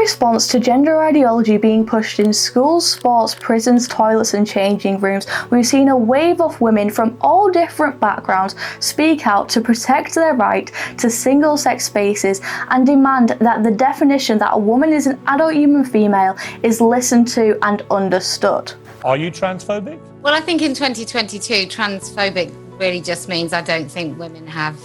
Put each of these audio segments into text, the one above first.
response to gender ideology being pushed in schools, sports, prisons, toilets and changing rooms, we've seen a wave of women from all different backgrounds speak out to protect their right to single-sex spaces and demand that the definition that a woman is an adult human female is listened to and understood. Are you transphobic? Well, I think in 2022, transphobic really just means I don't think women have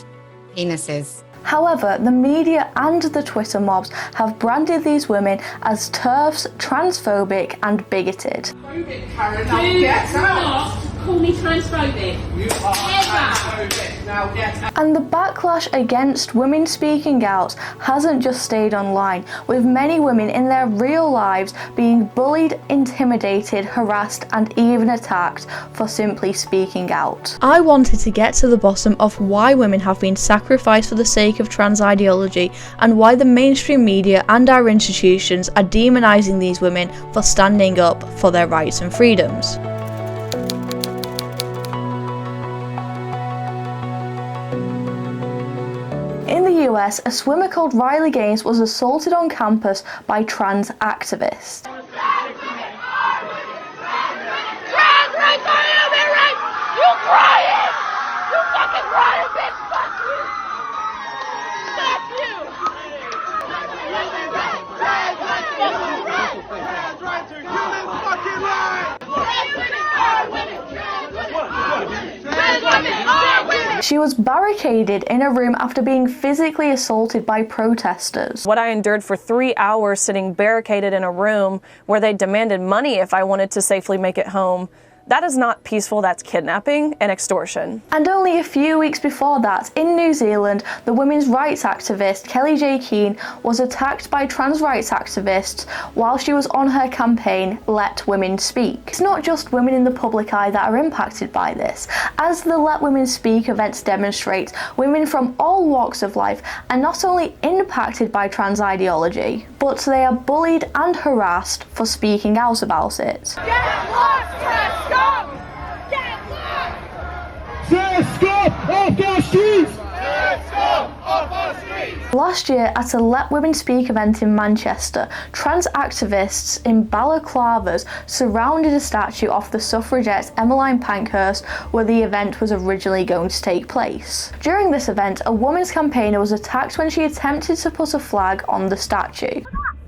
penises. However, the media and the Twitter mobs have branded these women as TERFs, transphobic and bigoted. Call me transphobic. You are transphobic. Now get out. And the backlash against women speaking out hasn't just stayed online, with many women in their real lives being bullied, intimidated, harassed and even attacked for simply speaking out. I wanted to get to the bottom of why women have been sacrificed for the sake of trans ideology and why the mainstream media and our institutions are demonising these women for standing up for their rights and freedoms. In the US, a swimmer called Riley Gaines was assaulted on campus by trans activists. Trans rights are human rights! You crying! You fucking crying, bitch! Fuck you! Fuck you! Trans rights are human rights! Trans women are women! She was barricaded in a room after being physically assaulted by protesters. What I endured for 3 hours sitting barricaded in a room where they demanded money if I wanted to safely make it home, that is not peaceful, that's kidnapping and extortion. And only a few weeks before that, in New Zealand, the women's rights activist Kelly J. Keane was attacked by trans rights activists while she was on her campaign, Let Women Speak. It's not just women in the public eye that are impacted by this. As the Let Women Speak events demonstrate, women from all walks of life are not only impacted by trans ideology, but they are bullied and harassed for speaking out about it. Get lost, trans scum! Get lost! Trans scum off our streets! Trans scum off our streets! Last year, at a Let Women Speak event in Manchester, trans activists in balaclavas surrounded a statue of the suffragette Emmeline Pankhurst where the event was originally going to take place. During this event, a women's campaigner was attacked when she attempted to put a flag on the statue. Get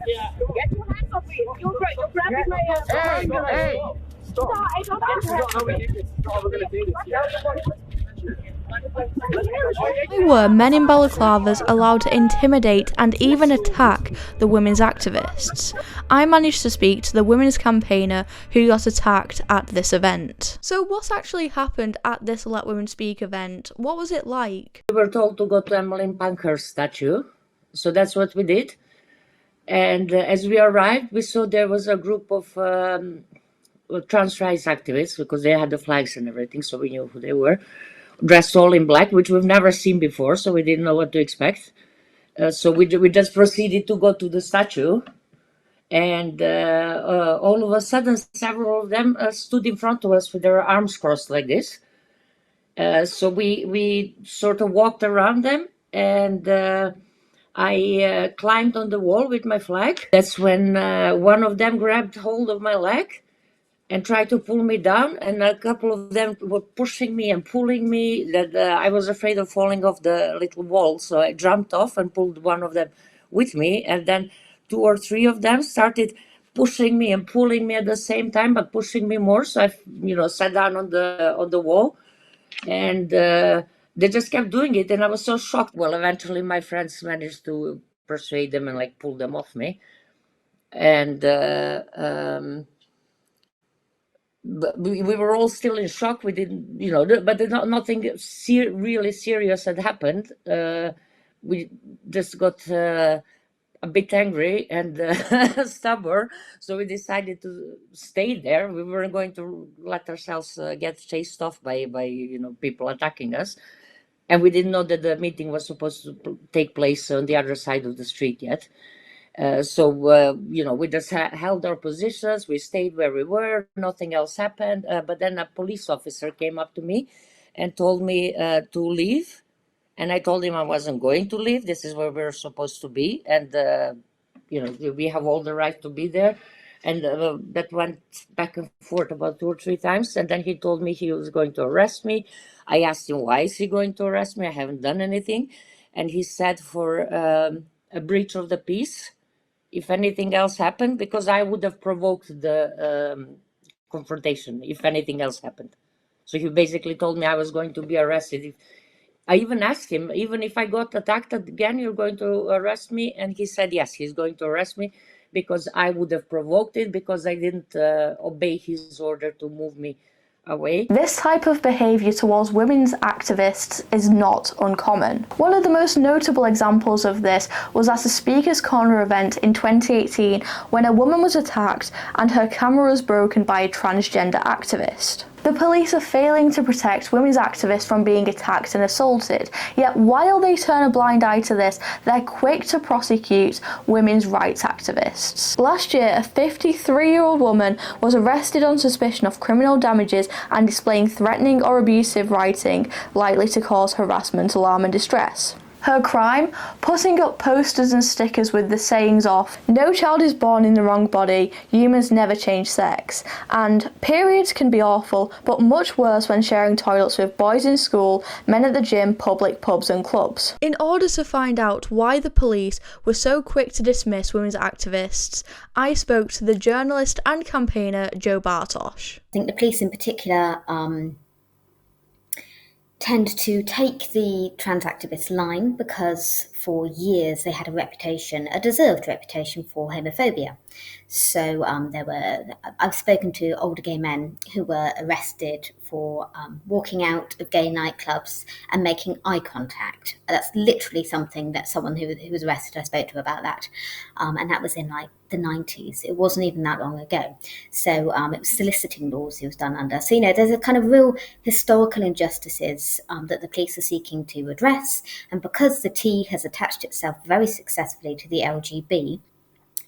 your hands off me! You're grabbing my Hey! Stop! Why were men in balaclavas allowed to intimidate and even attack the women's activists? I managed to speak to the women's campaigner who got attacked at this event. So what actually happened at this Let Women Speak event? What was it like? We were told to go to Emmeline Pankhurst statue, so that's what we did. And as we arrived, we saw there was a group of trans rights activists, because they had the flags and everything, so we knew who they were, dressed all in black, which we've never seen before, so we didn't know what to expect. So we just proceeded to go to the statue, and all of a sudden, several of them stood in front of us with their arms crossed like this. So we sort of walked around them, and I climbed on the wall with my flag. That's when one of them grabbed hold of my leg and tried to pull me down, and a couple of them were pushing me and pulling me, that I was afraid of falling off the little wall, so I jumped off and pulled one of them with me, and then 2 or 3 of them started pushing me and pulling me at the same time, but pushing me more, so I sat down on the wall, and they just kept doing it, and I was so shocked. Well, eventually my friends managed to persuade them and pull them off me, and but we were all still in shock. We didn't, but nothing really serious had happened. We just got a bit angry and stubborn, so we decided to stay there. We weren't going to let ourselves get chased off by people attacking us, and we didn't know that the meeting was supposed to take place on the other side of the street yet. So we just held our positions. We stayed where we were. Nothing else happened. But then a police officer came up to me and told me to leave. And I told him I wasn't going to leave. This is where we're supposed to be. And, we have all the right to be there. And that went back and forth about 2 or 3 times. And then he told me he was going to arrest me. I asked him, why is he going to arrest me? I haven't done anything. And he said for a breach of the peace, if anything else happened, because I would have provoked the confrontation if anything else happened. So he basically told me I was going to be arrested. I even asked him, even if I got attacked again, you're going to arrest me? And he said, yes, he's going to arrest me because I would have provoked it, because I didn't obey his order to move me away. This type of behaviour towards women's activists is not uncommon. One of the most notable examples of this was at a Speaker's Corner event in 2018 when a woman was attacked and her camera was broken by a transgender activist. The police are failing to protect women's activists from being attacked and assaulted, yet while they turn a blind eye to this, they're quick to prosecute women's rights activists. Last year, a 53-year-old woman was arrested on suspicion of criminal damages and displaying threatening or abusive writing likely to cause harassment, alarm and distress. Her crime? Putting up posters and stickers with the sayings of, "No child is born in the wrong body, humans never change sex," and "Periods can be awful, but much worse when sharing toilets with boys in school, men at the gym, public pubs and clubs." In order to find out why the police were so quick to dismiss women's activists, I spoke to the journalist and campaigner Jo Bartosh. I think the police in particular tend to take the trans activist line because for years they had a deserved reputation for homophobia. So I've spoken to older gay men who were arrested for walking out of gay nightclubs and making eye contact. That's literally something that someone who was arrested, I spoke to about that. And that was in like the 90s. It wasn't even that long ago. So it was soliciting laws he was done under. So, there's a kind of real historical injustices that the police are seeking to address. And because the T has attached itself very successfully to the LGB,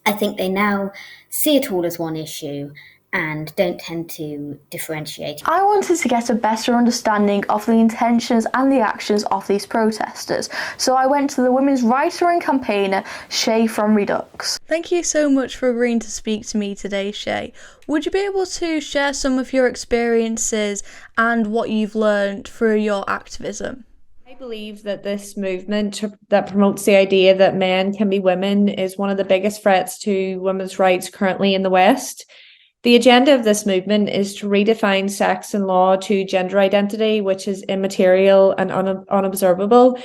I think they now see it all as one issue and don't tend to differentiate. I wanted to get a better understanding of the intentions and the actions of these protesters, so I went to the women's writer and campaigner Shay from Redux. Thank you so much for agreeing to speak to me today, Shay. Would you be able to share some of your experiences and what you've learned through your activism? I believe that this movement that promotes the idea that men can be women is one of the biggest threats to women's rights currently in the West. The agenda of this movement is to redefine sex in law to gender identity, which is immaterial and unobservable.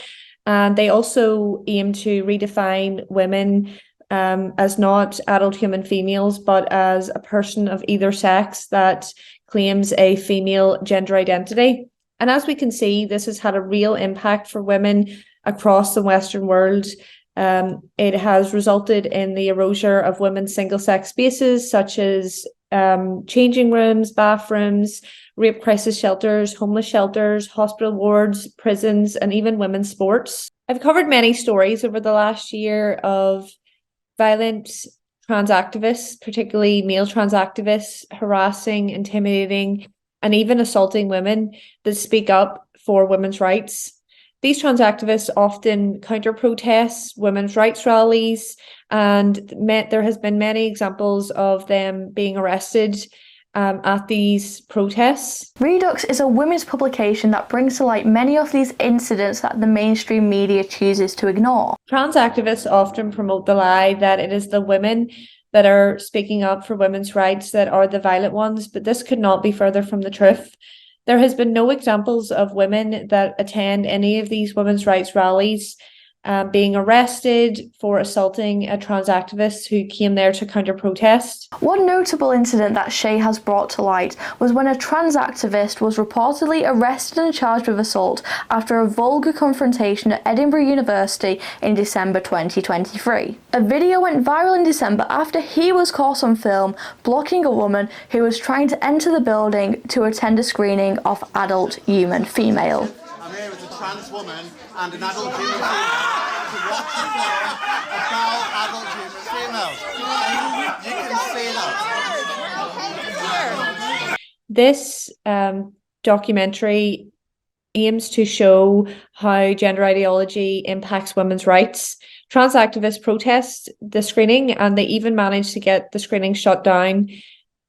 And they also aim to redefine women as not adult human females, but as a person of either sex that claims a female gender identity. And as we can see, this has had a real impact for women across the Western world. It has resulted in the erasure of women's single-sex spaces, such as changing rooms, bathrooms, rape crisis shelters, homeless shelters, hospital wards, prisons, and even women's sports. I've covered many stories over the last year of violent trans activists, particularly male trans activists, harassing, intimidating, and even assaulting women that speak up for women's rights. These trans activists often counter-protest women's rights rallies, and there has been many examples of them being arrested at these protests. Redux is a women's publication that brings to light many of these incidents that the mainstream media chooses to ignore. Trans activists often promote the lie that it is the women that are speaking up for women's rights that are the violent ones, but this could not be further from the truth. There has been no examples of women that attend any of these women's rights rallies being arrested for assaulting a trans activist who came there to counter-protest. One notable incident that Shay has brought to light was when a trans activist was reportedly arrested and charged with assault after a vulgar confrontation at Edinburgh University in December 2023. A video went viral in December after he was caught on film blocking a woman who was trying to enter the building to attend a screening of Adult Human Female. I'm here with a trans woman and an adult human female to watch a film about adult human females. You can see that. This documentary aims to show how gender ideology impacts women's rights. Trans activists protest the screening, and they even managed to get the screening shut down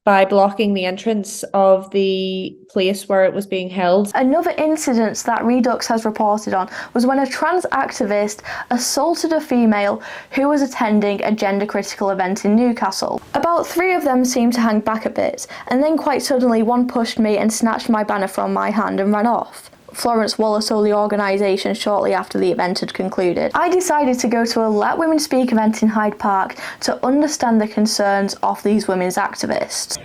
by blocking the entrance of the place where it was being held. Another incident that Redux has reported on was when a trans activist assaulted a female who was attending a gender-critical event in Newcastle. About 3 of them seemed to hang back a bit, and then quite suddenly one pushed me and snatched my banner from my hand and ran off. Florence Wallace told the organisation shortly after the event had concluded. I decided to go to a Let Women Speak event in Hyde Park to understand the concerns of these women's activists.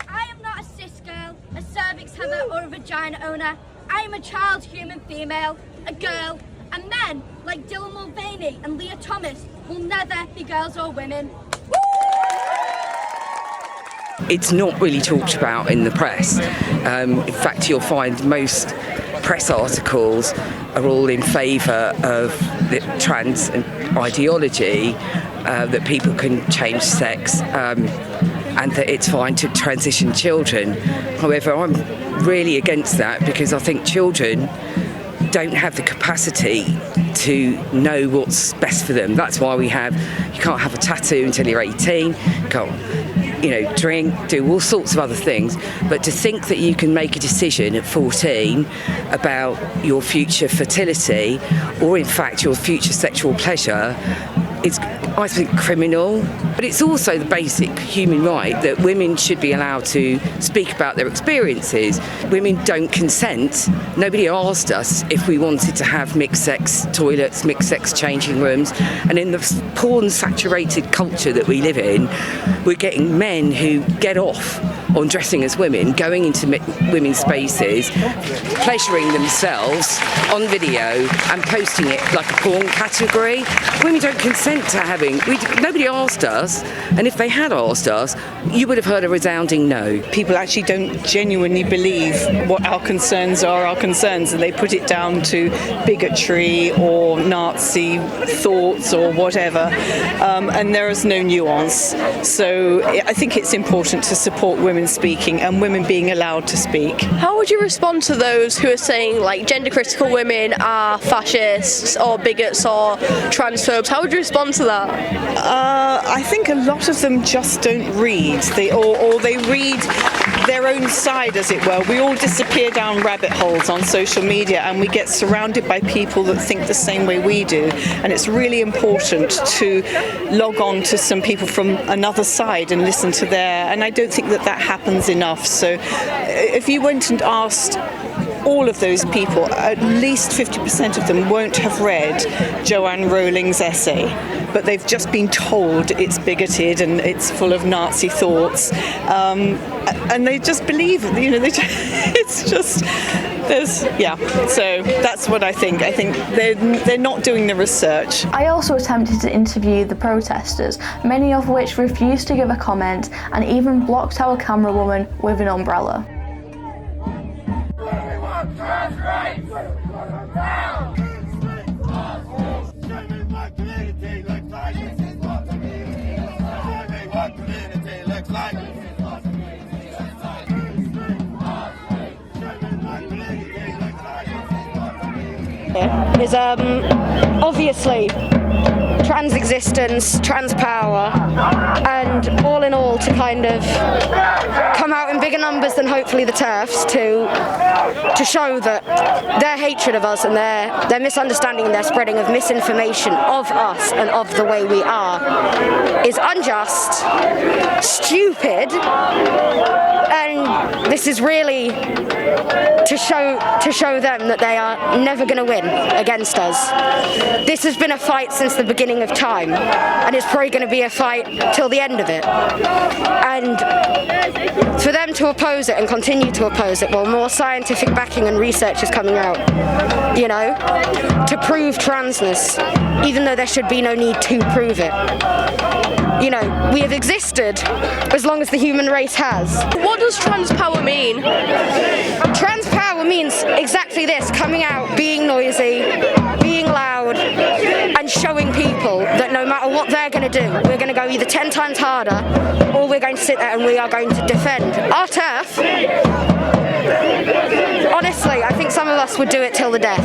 I am not a cis girl, a cervix haver or a vagina owner. I am a child human female, a girl, and men like Dylan Mulvaney and Leah Thomas will never be girls or women. It's not really talked about in the press. In fact, you'll find most press articles are all in favour of the trans ideology, that people can change sex, and that it's fine to transition children. However, I'm really against that because I think children don't have the capacity to know what's best for them. That's why you can't have a tattoo until you're 18, you can't, drink, do all sorts of other things. But to think that you can make a decision at 14 about your future fertility or in fact your future sexual pleasure, it's, I think, criminal. But it's also the basic human right that women should be allowed to speak about their experiences. Women don't consent. Nobody asked us if we wanted to have mixed-sex toilets, mixed-sex changing rooms. And in the porn-saturated culture that we live in, we're getting men who get off on dressing as women, going into women's spaces, pleasuring themselves on video and posting it like a porn category. Women don't consent to having, nobody asked us, and if they had asked us, you would have heard a resounding no. People actually don't genuinely believe what our concerns are our concerns, and they put it down to bigotry or Nazi thoughts or whatever, and there is no nuance. So I think it's important to support women speaking and women being allowed to speak. How would you respond to those who are saying like gender critical women are fascists or bigots or transphobes? How would you respond to that? I think a lot of them just don't read, or they read their own side, as it were. We all disappear down rabbit holes on social media and we get surrounded by people that think the same way we do, and it's really important to log on to some people from another side and listen to their, and I don't think that happens enough. So if you went and asked all of those people, at least 50% of them won't have read Joanne Rowling's essay, but they've just been told it's bigoted and it's full of Nazi thoughts, and they just believe it. It's just, so that's what I think. I think they're not doing the research. I also attempted to interview the protesters, many of which refused to give a comment and even blocked our camera woman with an umbrella. Is obviously trans existence, trans power, and all in all to kind of come out in bigger numbers than hopefully the TERFs to show that their hatred of us and their misunderstanding and their spreading of misinformation of us and of the way we are is unjust, stupid, and this is really to show them that they are never going to win against us. This has been a fight since the beginning of time, and it's probably going to be a fight till the end of it. And for them to oppose it and continue to oppose it while more scientific backing and research is coming out, to prove transness, even though there should be no need to prove it. We have existed as long as the human race has. What does trans power mean? Trans power it means exactly this, coming out, being noisy, being loud, and showing people that no matter what they're going to do, we're going to go either 10 times harder, or we're going to sit there and we are going to defend our turf. Honestly, I think some of us would do it till the death.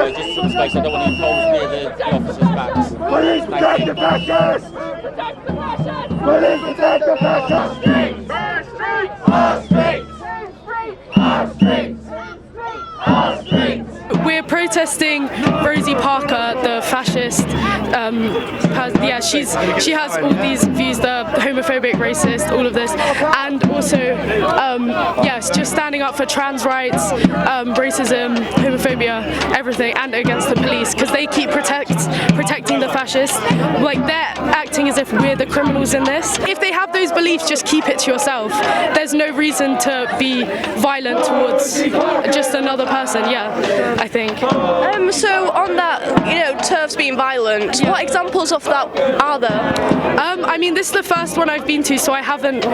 Just some space. I don't want any poles near the officers' backs. Police protect the fascists! Protect the fascists! Police protect the fascists! Our streets! Our streets! Our streets! We're protesting Rosie Parker, the fascist. She has all these views, the homophobic, racist, all of this, and also, just standing up for trans rights, racism, homophobia, everything, and against the police, because they keep protecting the fascists. Like, they're acting as if we're the criminals in this. If they have those beliefs, just keep it to yourself. There's no reason to be violent towards just another person. Yeah, I think. So on that, TERFs being violent, what examples of that are there? I mean, this is the first one I've been to, so I haven't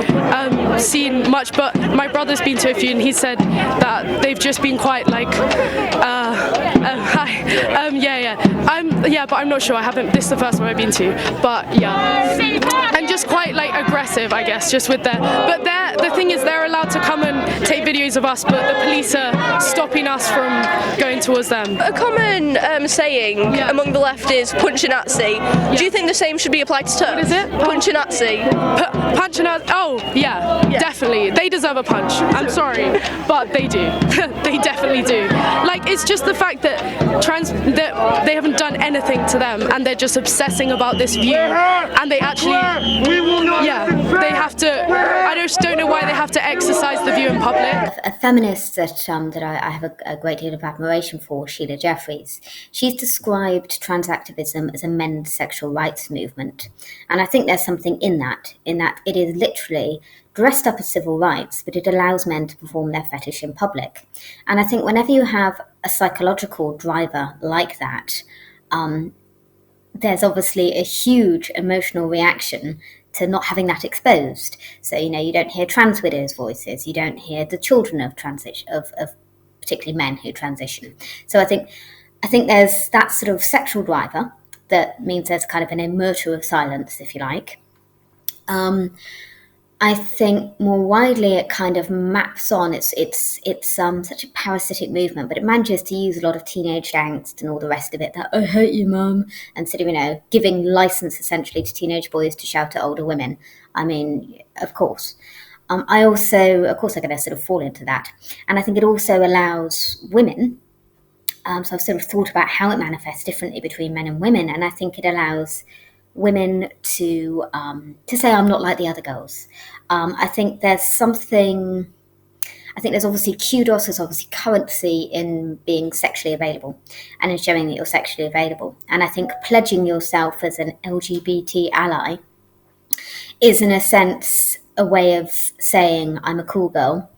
seen much, but my brother's been to a few and he said that they've just been quite like, but I'm not sure, this is the first one I've been to, but yeah. And just quite like aggressive, I guess, just with but the thing is, they're allowed to come and take videos of us, but the police are stopping us from going towards them. A common saying among the left is punch a Nazi. Do you think the same should be applied to TERF? What is it? Punch a Nazi. Punch a Nazi? Oh, yeah, definitely. They deserve a punch. I'm sorry, but they do. They definitely do. Like, it's just the fact that they haven't done anything to them, and they're just obsessing about this view, and they actually, they have to. I just don't know why they have to exercise the view in public. A feminist that I have a great deal of admiration for, Sheila Jeffries, she's described trans activism as a men's sexual rights movement. And I think there's something in that it is literally dressed up as civil rights, but it allows men to perform their fetish in public. And I think whenever you have a psychological driver like that, there's obviously a huge emotional reaction to not having that exposed. So, you don't hear trans widows' voices, you don't hear the children of transition, of particularly men who transition. So I think there's that sort of sexual driver that means there's kind of an inertia of silence, if you like. I think more widely it kind of maps on. It's such a parasitic movement, but it manages to use a lot of teenage angst and all the rest of it. That I hate you, mum, and sort of giving license essentially to teenage boys to shout at older women. I mean, of course. I also, of course, I'm going to sort of fall into that, and I think it also allows women. So I've sort of thought about how it manifests differently between men and women, and I think it allows women to say, I'm not like the other girls. I think there's something, there's obviously kudos, there's obviously currency in being sexually available and in showing that you're sexually available. And I think pledging yourself as an LGBT ally is in a sense a way of saying I'm a cool girl.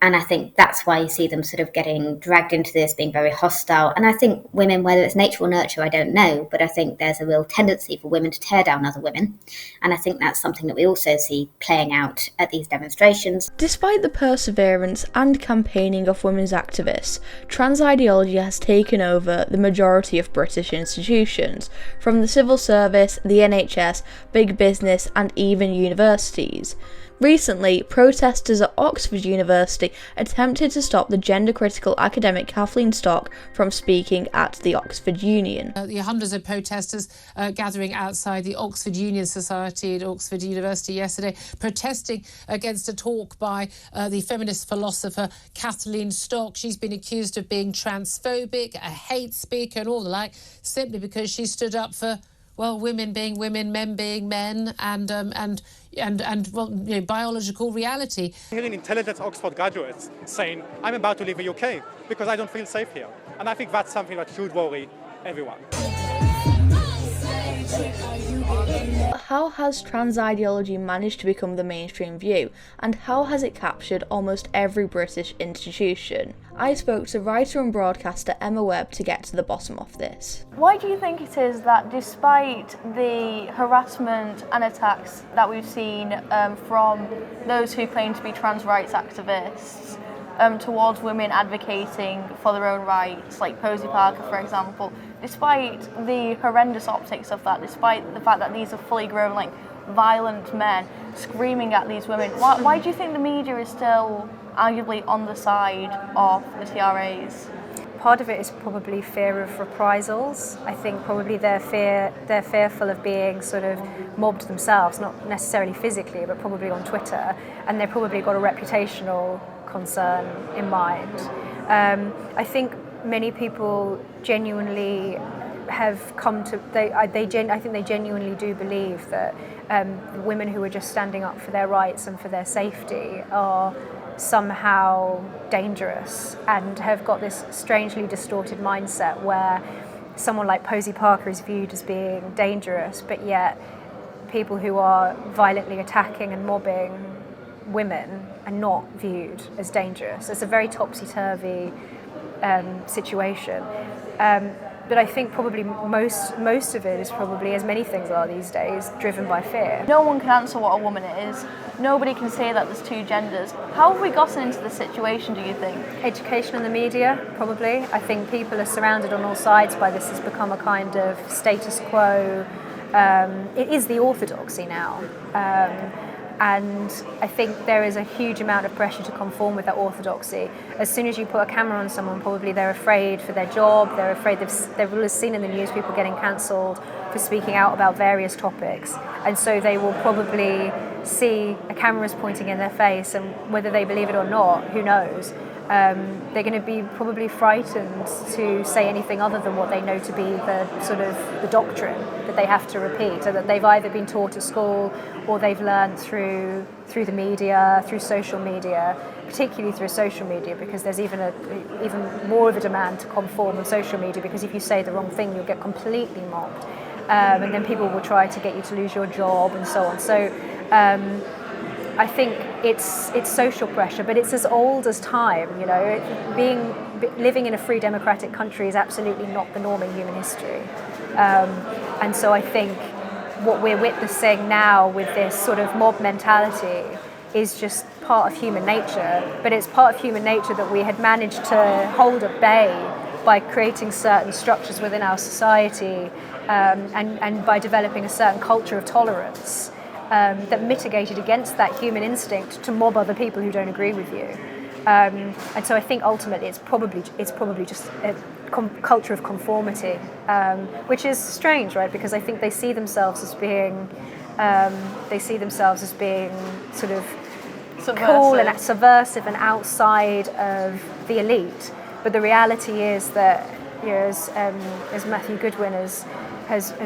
And I think that's why you see them sort of getting dragged into this, being very hostile. And I think women, whether it's nature or nurture, I don't know, but I think there's a real tendency for women to tear down other women. And I think that's something that we also see playing out at these demonstrations. Despite the perseverance and campaigning of women's activists, trans ideology has taken over the majority of British institutions, from the civil service, the NHS, big business, and even universities. Recently, protesters at Oxford University attempted to stop the gender-critical academic Kathleen Stock from speaking at the Oxford Union. Hundreds of protesters gathering outside the Oxford Union Society at Oxford University yesterday, protesting against a talk by the feminist philosopher Kathleen Stock. She's been accused of being transphobic, a hate speaker and all the like, simply because she stood up for, well, women being women, men being men, and biological reality. Hearing intelligent Oxford graduates saying, I'm about to leave the UK because I don't feel safe here. And I think that's something that should worry everyone. How has trans ideology managed to become the mainstream view, and how has it captured almost every British institution? I spoke to writer and broadcaster Emma Webb to get to the bottom of this. Why do you think it is that despite the harassment and attacks that we've seen from those who claim to be trans rights activists towards women advocating for their own rights, like Posey Parker for example, despite the horrendous optics of that, despite the fact that these are fully grown, like, violent men screaming at these women, why do you think the media is still arguably on the side of the TRAs? Part of it is probably fear of reprisals. I think probably they're fearful of being sort of mobbed themselves, not necessarily physically, but probably on Twitter, and they've probably got a reputational concern in mind. I think many people genuinely have come to, I think they genuinely do believe that women who are just standing up for their rights and for their safety are somehow dangerous and have got this strangely distorted mindset where someone like Posey Parker is viewed as being dangerous, but yet people who are violently attacking and mobbing women are not viewed as dangerous. It's a very topsy-turvy situation. But I think probably most of it is probably, as many things are these days, driven by fear. No one can answer what a woman is. Nobody can say that there's two genders. How have we gotten into this situation, do you think? Education and the media, probably. I think people are surrounded on all sides by this. Has become a kind of status quo. It is the orthodoxy now. And I think there is a huge amount of pressure to conform with that orthodoxy. As soon as you put a camera on someone, probably they're afraid for their job, they're afraid they've seen in the news people getting cancelled for speaking out about various topics. And so they will probably see a camera's pointing in their face, and whether they believe it or not, who knows? They're going to be probably frightened to say anything other than what they know to be the sort of the doctrine that they have to repeat, so that they've either been taught at school or they've learned through the media, through social media, particularly through social media, because there's even more of a demand to conform on social media, because if you say the wrong thing, you'll get completely mobbed, and then people will try to get you to lose your job and so on. So I think it's social pressure, but it's as old as time. You know, living in a free democratic country is absolutely not the norm in human history, and so I think what we're witnessing now with this sort of mob mentality is just part of human nature. But it's part of human nature that we had managed to hold at bay by creating certain structures within our society, and by developing a certain culture of tolerance. That mitigated against that human instinct to mob other people who don't agree with you, and so I think ultimately it's probably just a culture of conformity, which is strange, right? Because I think they see themselves as being sort of cool and subversive and outside of the elite. But the reality is that, you know, as Matthew Goodwin has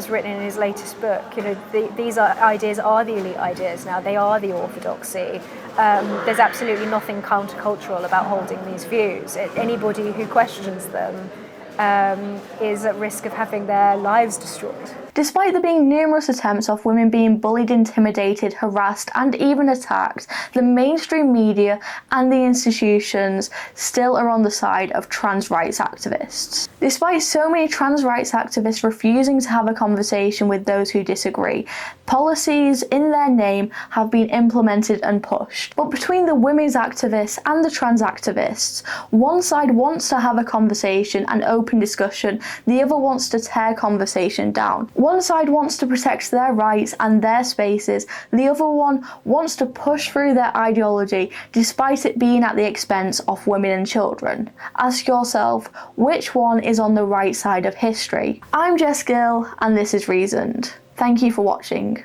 written in his latest book, you know, these ideas are the elite ideas now. They are the orthodoxy. There's absolutely nothing countercultural about holding these views. Anybody who questions them is at risk of having their lives destroyed. Despite there being numerous attempts of women being bullied, intimidated, harassed and even attacked, the mainstream media and the institutions still are on the side of trans rights activists. Despite so many trans rights activists refusing to have a conversation with those who disagree, policies in their name have been implemented and pushed. But between the women's activists and the trans activists, one side wants to have a conversation and open discussion, the other wants to tear conversation down. One side wants to protect their rights and their spaces, the other one wants to push through their ideology despite it being at the expense of women and children. Ask yourself, which one is on the right side of history? I'm Jess Gill and this is Reasoned. Thank you for watching.